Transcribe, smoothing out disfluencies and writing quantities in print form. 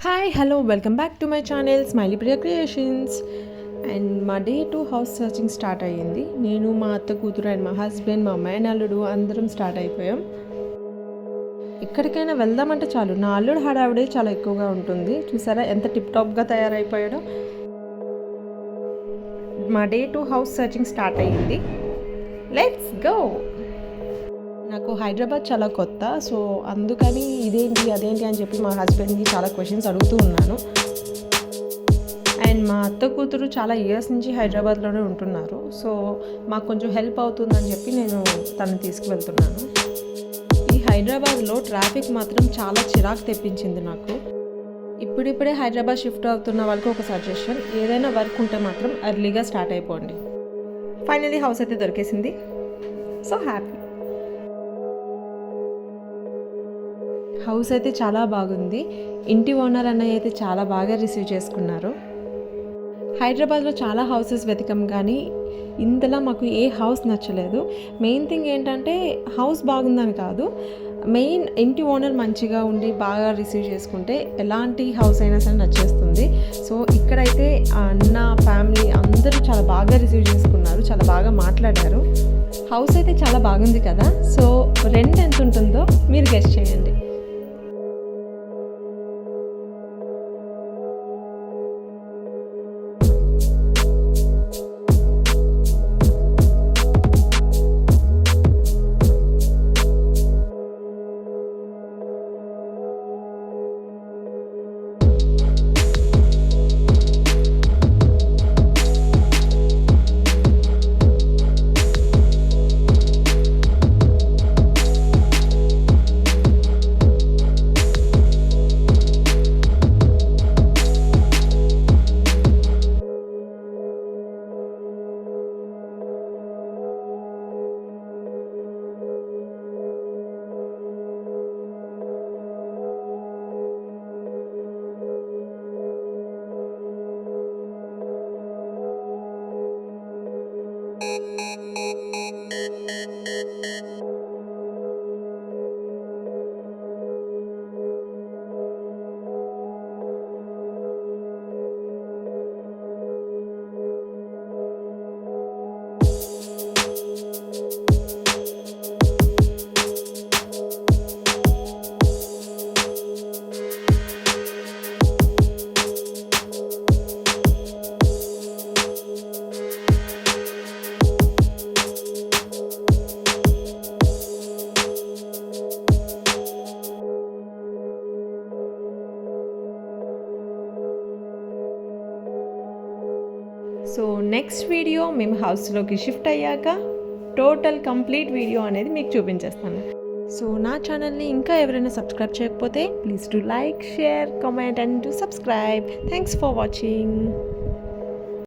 Hi hello welcome back to my channel smiley Priya creations. And మా day 2 house searching start అయ్యింది. నేను మా అత్త కూతురు అండ్ మా హస్బెండ్ మా అమ్మాయి అల్లుడు అందరం స్టార్ట్ అయిపోయాం. ఎక్కడికైనా వెళ్దామంటే చాలు నా అల్లుడు హడావిడే చాలా ఎక్కువగా ఉంటుంది. చూసారా ఎంత టిప్ టాప్గా తయారైపోయాడో. మా డే 2 హౌస్ సర్చింగ్ స్టార్ట్ అయ్యింది. Let's go. నాకు హైదరాబాద్ చాలా కొత్త, సో అందుకని ఇదేంటి అదేంటి అని చెప్పి మా హస్బెండ్కి చాలా క్వశ్చన్స్ అడుగుతూ ఉన్నాను. అండ్ మా అత్త కూతురు చాలా ఇయర్స్ నుంచి హైదరాబాద్లోనే ఉంటున్నారు, సో మాకు కొంచెం హెల్ప్ అవుతుందని చెప్పి నేను తను తీసుకువెళ్తున్నాను. ఈ హైదరాబాద్లో ట్రాఫిక్ మాత్రం చాలా చిరాకు తెప్పించింది నాకు. ఇప్పుడిప్పుడే హైదరాబాద్ షిఫ్ట్ అవుతున్న వాళ్ళకి ఒక సజెషన్, ఏదైనా వర్క్ ఉంటే మాత్రం ఎర్లీగా స్టార్ట్ అయిపోండి. ఫైనలీ హౌస్ అయితే దొరికేసింది, సో హ్యాపీ. హౌస్ అయితే చాలా బాగుంది. ఇంటి ఓనర్ అన్నయ్య అయితే చాలా బాగా రిసీవ్ చేసుకున్నారు. హైదరాబాద్లో చాలా హౌసెస్ వెతికాం కానీ ఇంతలా మాకు ఏ హౌస్ నచ్చలేదు. మెయిన్ థింగ్ ఏంటంటే హౌస్ బాగుందని కాదు, మెయిన్ ఇంటి ఓనర్ మంచిగా ఉండి బాగా రిసీవ్ చేసుకుంటే ఎలాంటి హౌస్ అయినా సరే నచ్చేస్తుంది. సో ఇక్కడైతే అన్న ఫ్యామిలీ అందరూ చాలా బాగా రిసీవ్ చేసుకున్నారు, చాలా బాగా మాట్లాడారు. హౌస్ అయితే చాలా బాగుంది కదా. సో రెంట్ ఎంత ఉంటుందో మీరు గెస్ చేయండి. సో నెక్స్ట్ వీడియో మేము హౌస్లోకి షిఫ్ట్ అయ్యాక టోటల్ కంప్లీట్ వీడియో అనేది మీకు చూపించేస్తాను. సో నా ఛానల్ని ఇంకా ఎవరైనా సబ్స్క్రైబ్ చేయకపోతే please do like, share, comment and do subscribe. Thanks for watching.